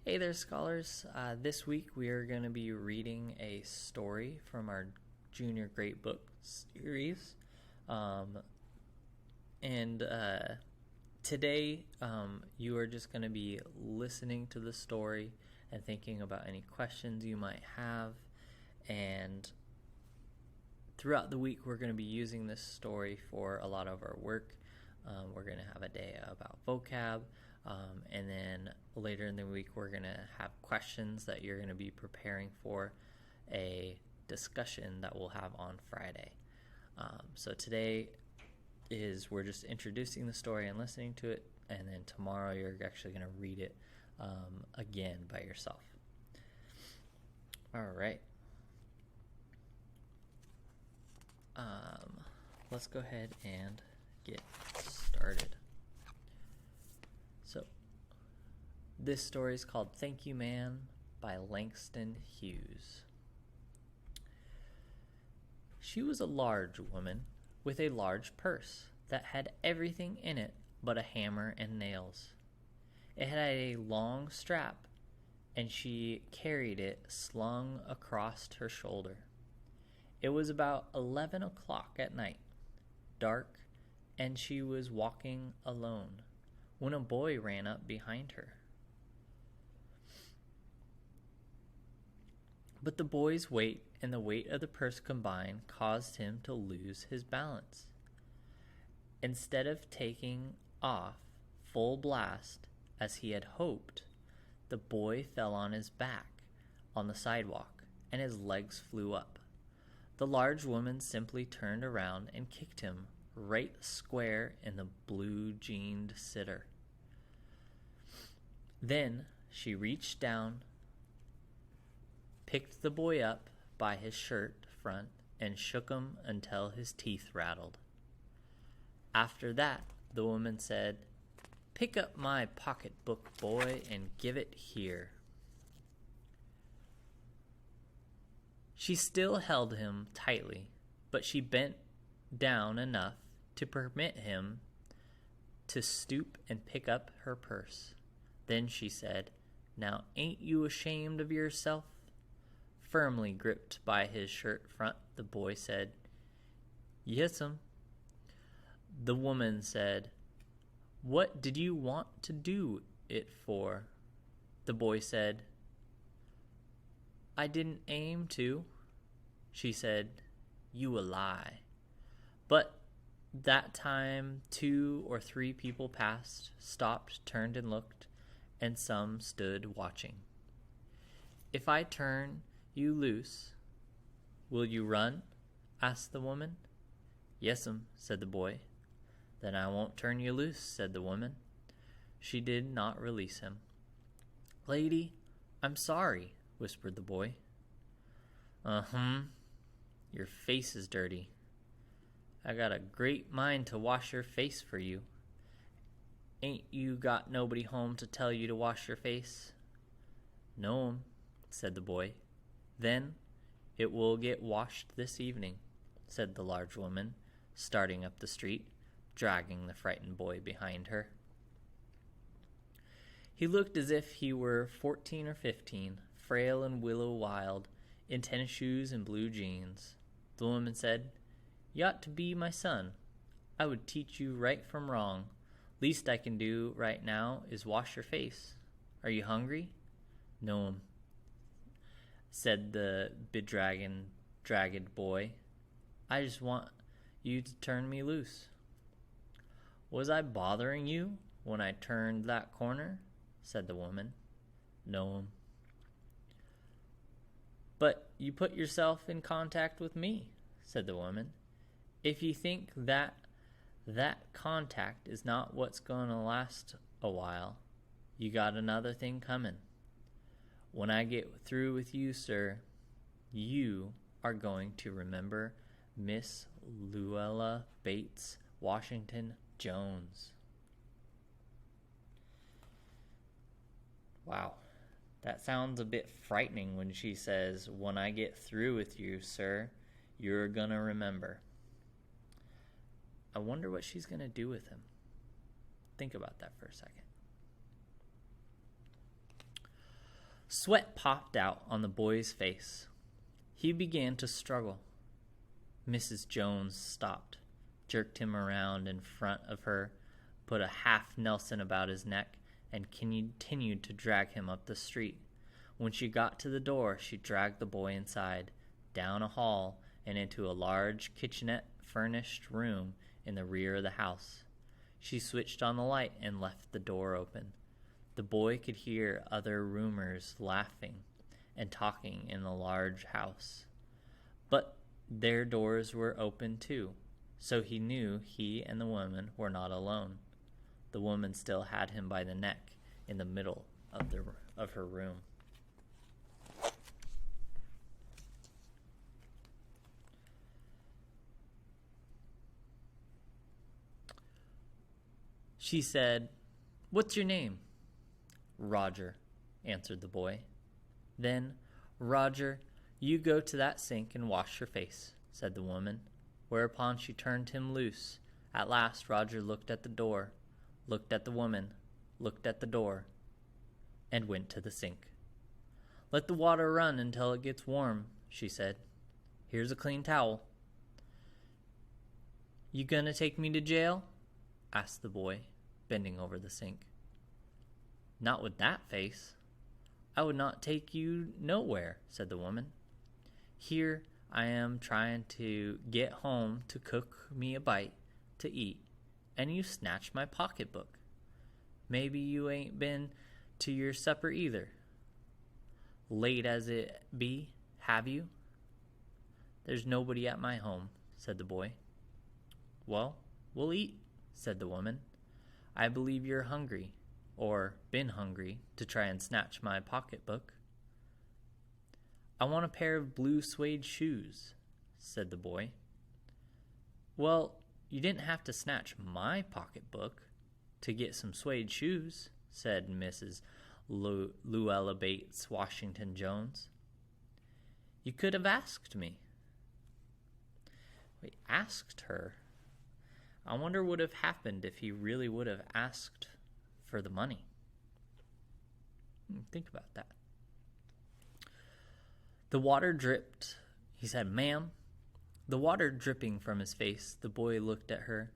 Hey there, scholars. This week we are going to be reading a story from our Junior Great Book series. And today you are just going to be listening to the story and thinking about any questions you might have. And throughout the week we're going to be using this story for a lot of our work. We're going to have a day about vocab. And then later in the week, we're going to have questions that you're going to be preparing for a discussion that we'll have on Friday. So today we're just introducing the story and listening to it. And then tomorrow, you're actually going to read it again by yourself. All right. Let's go ahead and get started. So, this story is called Thank You Man by Langston Hughes. She was a large woman with a large purse that had everything in it but a hammer and nails. It had a long strap, and she carried it slung across her shoulder. It was about 11 o'clock at night, dark, and she was walking alone when a boy ran up behind her. But the boy's weight and the weight of the purse combined caused him to lose his balance. Instead of taking off full blast, as he had hoped, the boy fell on his back on the sidewalk, and his legs flew up. The large woman simply turned around and kicked him right square in the blue-jeaned sitter. Then she reached down, picked the boy up by his shirt front, and shook him until his teeth rattled. After that, the woman said, "Pick up my pocketbook, boy, and give it here." She still held him tightly, but she bent down enough to permit him to stoop and pick up her purse. Then she said, "Now ain't you ashamed of yourself?" Firmly gripped by his shirt front, the boy said, "Yes'm." The woman said, "What did you want to do it for?" The boy said, "I didn't aim to." She said, "You a lie." But that time 2 or 3 people passed, stopped, turned and looked, and some stood watching. "If I turn you loose, will you run?" asked the woman. "Yes'm," said the boy. "Then I won't turn you loose," said the woman. She did not release him. "Lady, I'm sorry," whispered the boy. Your face is dirty. I got a great mind to wash your face for you. Ain't you got nobody home to tell you to wash your face?" "No'm," said the boy. "Then it will get washed this evening," said the large woman, starting up the street, dragging the frightened boy behind her. He looked as if he were 14 or 15, frail and willow-wild, in tennis shoes and blue jeans. The woman said, "You ought to be my son. I would teach you right from wrong. Least I can do right now is wash your face. Are you hungry?" "No'm," said the bedraggled boy. "I just want you to turn me loose." "Was I bothering you when I turned that corner?" said the woman. "No'm." "But you put yourself in contact with me," said the woman. "If you think that contact is not what's going to last a while, you got another thing coming. When I get through with you, sir, you are going to remember Miss Luella Bates Washington Jones." Wow, that sounds a bit frightening when she says, "When I get through with you, sir, you're gonna remember." I wonder what she's gonna do with him. Think about that for a second. Sweat popped out on the boy's face. He began to struggle. Mrs. Jones stopped, jerked him around in front of her, put a half Nelson about his neck, and continued to drag him up the street. When she got to the door, she dragged the boy inside, down a hall, and into a large kitchenette-furnished room in the rear of the house. She switched on the light and left the door open. The boy could hear other roomers laughing and talking in the large house. But their doors were open too, so he knew he and the woman were not alone. The woman still had him by the neck in the middle of her room. She said, "What's your name?" "Roger," answered the boy. "Then, Roger, you go to that sink and wash your face," said the woman, whereupon she turned him loose. At last Roger looked at the door, looked at the woman, looked at the door, and went to the sink. "Let the water run until it gets warm," she said. "Here's a clean towel." "You gonna take me to jail?" asked the boy, bending over the sink. "Not with that face. I would not take you nowhere," said the woman. "Here I am trying to get home to cook me a bite to eat, and you snatched my pocketbook. Maybe you ain't been to your supper either. Late as it be, have you?" "There's nobody at my home," said the boy. "Well, we'll eat," said the woman. "I believe you're hungry, or been hungry, to try and snatch my pocketbook." "I want a pair of blue suede shoes," said the boy. "Well, you didn't have to snatch my pocketbook to get some suede shoes," said Mrs. Luella Bates Washington Jones. "You could have asked me." We asked her. I wonder what would have happened if he really would have asked for the money. Think about that. The water dripped. He said, "Ma'am." The water dripping from his face, the boy looked at her.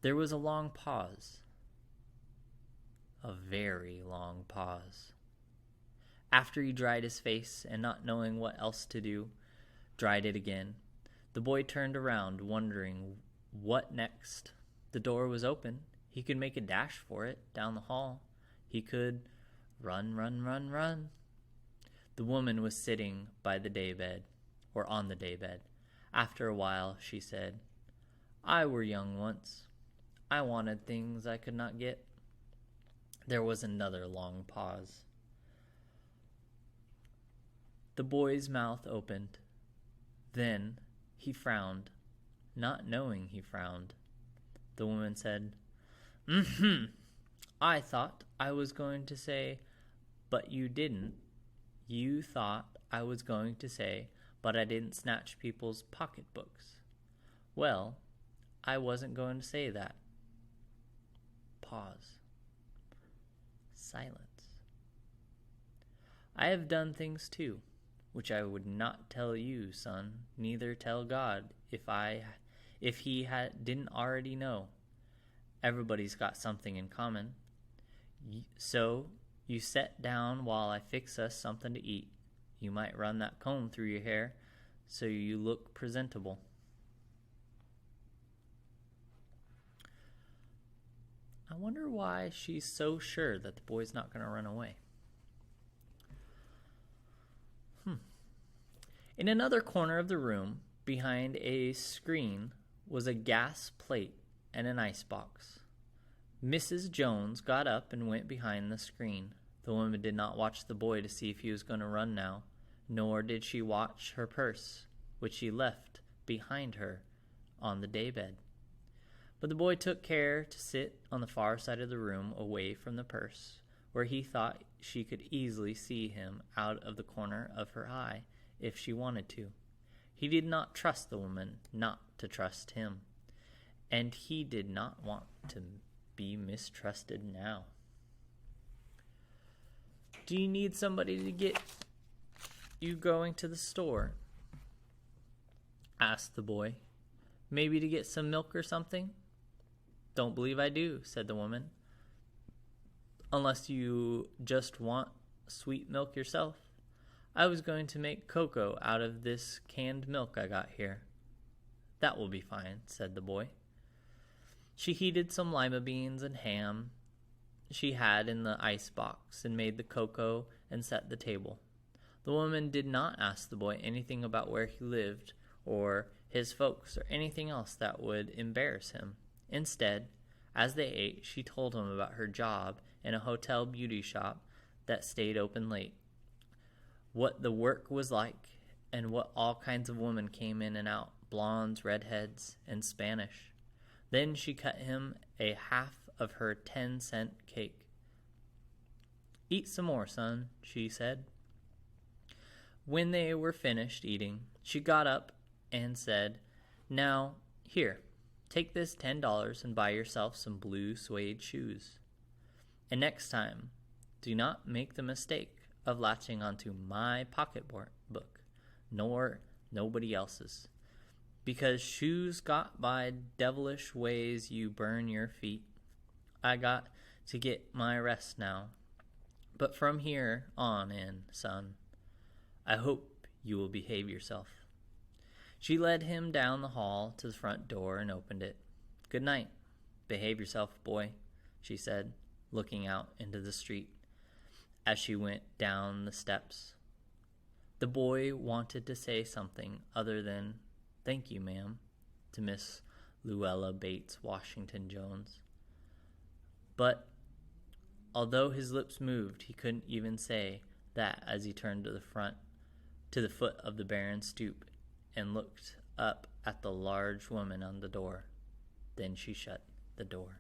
There was a long pause. A very long pause. After he dried his face and, not knowing what else to do, dried it again, the boy turned around, wondering what next. The door was open. He could make a dash for it down the hall. He could run, run, run, run. The woman was sitting by the daybed, or on the daybed. After a while, she said, "I were young once. I wanted things I could not get." There was another long pause. The boy's mouth opened. Then he frowned, not knowing he frowned. The woman said, I thought I was going to say, but you didn't. You thought I was going to say, but I didn't snatch people's pocketbooks. Well, I wasn't going to say that." Pause. Silence. "I have done things too, which I would not tell you, son, neither tell God, if he didn't already know. Everybody's got something in common. So you set down while I fix us something to eat. You might run that comb through your hair so you look presentable." I wonder why she's so sure that the boy's not going to run away. In another corner of the room, behind a screen, was a gas plate and an icebox. Mrs. Jones got up and went behind the screen. The woman did not watch the boy to see if he was going to run now, nor did she watch her purse, which she left behind her on the daybed. But the boy took care to sit on the far side of the room, away from the purse, where he thought she could easily see him out of the corner of her eye if she wanted to. He did not trust the woman not to trust him, and he did not want to be mistrusted now. Do you need somebody to get you going to the store?" asked the boy. "Maybe to get some milk or something?" "Don't believe I do," said the woman. "Unless you just want sweet milk yourself. I was going to make cocoa out of this canned milk I got here." "That will be fine," said the boy. She heated some lima beans and ham she had in the ice box and made the cocoa and set the table. The woman did not ask the boy anything about where he lived or his folks or anything else that would embarrass him. Instead, as they ate, she told him about her job in a hotel beauty shop that stayed open late, what the work was like, and what all kinds of women came in and out, blondes, redheads, and Spanish. Then she cut him a half of her 10-cent cake. "Eat some more, son," she said. When they were finished eating, she got up and said, "Now, here, take this $10 and buy yourself some blue suede shoes. And next time, do not make the mistake of latching onto my pocketbook, nor nobody else's. Because shoes got by devilish ways you burn your feet. I got to get my rest now. But from here on in, son, I hope you will behave yourself." She led him down the hall to the front door and opened it. "Good night. Behave yourself, boy," she said, looking out into the street as she went down the steps. The boy wanted to say something other than "Thank you, ma'am," to Miss Luella Bates Washington Jones. But although his lips moved, he couldn't even say that as he turned to the foot of the barren stoop and looked up at the large woman on the door. Then she shut the door.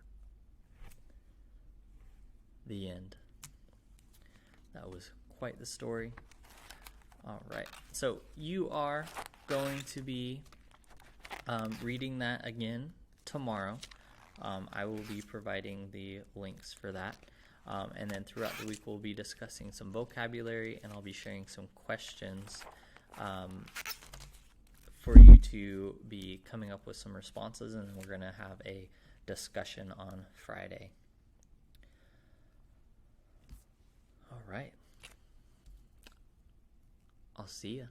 The end. That was quite the story. All right. So you are going to be reading that again tomorrow. I will be providing the links for that. And then throughout the week, we'll be discussing some vocabulary, and I'll be sharing some questions for you to be coming up with some responses, and then we're going to have a discussion on Friday. All right. I'll see you.